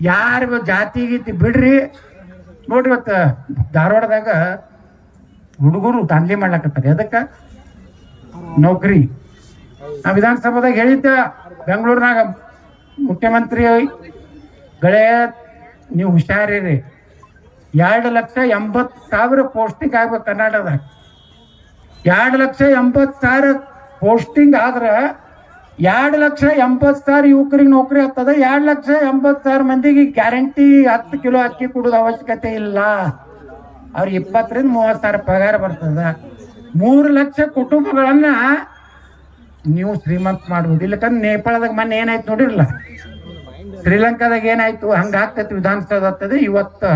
ಯಾರು ಜಾತಿ ಗೀತಿ ಬಿಡ್ರಿ. ನೋಡ್ರಿ ಇವತ್ತು ಧಾರವಾಡದಾಗ ಹುಡುಗರು ದಾಂಧಲಿ ಮಾಡ್ಲಕತ್ತಾರೆ. ಎದಕ್ಕೆ? ನೌಕರಿ. ನಾ ವಿಧಾನಸಭಾದಾಗ ಹೇಳಿದ್ದೆ, ಬೆಂಗಳೂರಿನಾಗ ಮುಖ್ಯಮಂತ್ರಿಗಳೇ ನೀವು ಹುಷಾರಿರಿ, 2,80,000 ಪೋಸ್ಟಿಂಗ್ ಆಗ್ಬೇಕು ಕರ್ನಾಟಕದಾಗ. 2,80,000 ಪೋಸ್ಟಿಂಗ್ ಆದ್ರೆ 2,80,000 ಯುವಕರಿಗೆ ನೌಕರಿ ಆಗ್ತದೆ. 2,80,000 ಮಂದಿಗೆ ಗ್ಯಾರಂಟಿ 10 ಕಿಲೋ ಅಕ್ಕಿ ಕೊಡೋದು ಅವಶ್ಯಕತೆ ಇಲ್ಲ. ಅವ್ರಿಗೆ 20,000 ರಿಂದ 30,000 ಪಗಾರ ಬರ್ತದ. 3 ಲಕ್ಷ ಕುಟುಂಬಗಳನ್ನ ನೀವು ಶ್ರೀಮಂತ ಮಾಡುವುದು. ಇಲ್ಲಕಂದ್ರೆ ನೇಪಾಳದಾಗ ಮೊನ್ನೆ ಏನಾಯ್ತು ನೋಡಿರಲ್ಲ, ಶ್ರೀಲಂಕಾದಾಗ ಏನಾಯ್ತು, ಹಂಗಾಗ್ತೈತಿ ವಿಧಾನಸೌಧ ಆಗ್ತದೆ. ಇವತ್ತು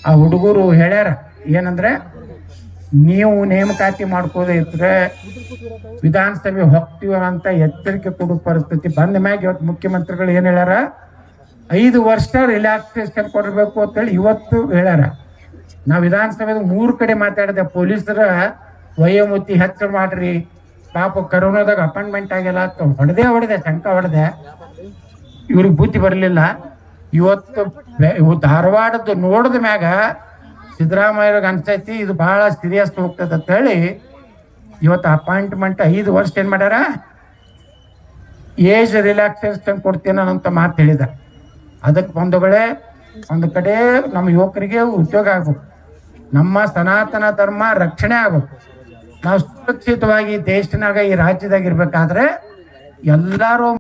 ಆ ಹುಡುಗರು ಹೇಳ್ಯಾರ ಏನಂದ್ರೆ, ನೀವು ನೇಮಕಾತಿ ಮಾಡ್ಕೋದೇ ಇದ್ರೆ ವಿಧಾನಸಭೆ ಹೋಗ್ತೀವ ಅಂತ ಎಚ್ಚರಿಕೆ ಕೊಡೋ ಪರಿಸ್ಥಿತಿ ಬಂದ ಮ್ಯಾಗ ಇವತ್ತು ಮುಖ್ಯಮಂತ್ರಿಗಳು ಏನ್ ಹೇಳ್ಯಾರ, 5 ವರ್ಷ ರಿಲ್ಯಾಕ್ಸೇಷನ್ ಕೊಡಬೇಕು ಅಂತೇಳಿ ಇವತ್ತು ಹೇಳ್ಯಾರ. ನಾವು ವಿಧಾನಸಭೆದಾಗ 3 ಕಡೆ ಮಾತಾಡಿದೆ. ಪೊಲೀಸರ ವಯೋಮಿತಿ ಹೆಚ್ಚು ಮಾಡ್ರಿ, ಪಾಪ ಕರೋನಾದಾಗ ಅಪಾಯಿಂಟ್ಮೆಂಟ್ ಆಗಿಲ್ಲ ಅಂತ ಹೊಡೆದೆ ಶಂಕ ಹೊಡೆದೆ. ಇವ್ರಿಗೆ ಬುದ್ಧಿ ಬರಲಿಲ್ಲ. ಇವತ್ತು ಧಾರವಾಡದ್ದು ನೋಡಿದ ಮ್ಯಾಗ ಸಿದ್ದರಾಮಯ್ಯವ್ರಿಗೆ ಅನ್ಸೈತಿ ಇದು ಬಹಳ ಸೀರಿಯಸ್ ಹೋಗ್ತದೆ ಅಂತ ಹೇಳಿ ಇವತ್ತು ಅಪಾಯಿಂಟ್ಮೆಂಟ್ 5 ವರ್ಷ ಏನ್ ಮಾಡ್ಯಾರ, ಏಜ್ ರಿಲ್ಯಾಕ್ಸೇಷನ್ ಕೊಡ್ತೀನಿ ಅಂತ ಮಾತು ಹೇಳಿದ. ಅದಕ್ಕೆ ಬಂಧುಗಳೇ, ಒಂದು ಕಡೆ ನಮ್ಮ ಯುವಕರಿಗೆ ಉದ್ಯೋಗ ಆಗ್ಬೇಕು, ನಮ್ಮ ಸನಾತನ ಧರ್ಮ ರಕ್ಷಣೆ ಆಗ್ಬೇಕು. ನಾವು ಸುರಕ್ಷಿತವಾಗಿ ದೇಶನಾಗ ಈ ರಾಜ್ಯದಾಗ ಇರ್ಬೇಕಾದ್ರೆ ಎಲ್ಲರೂ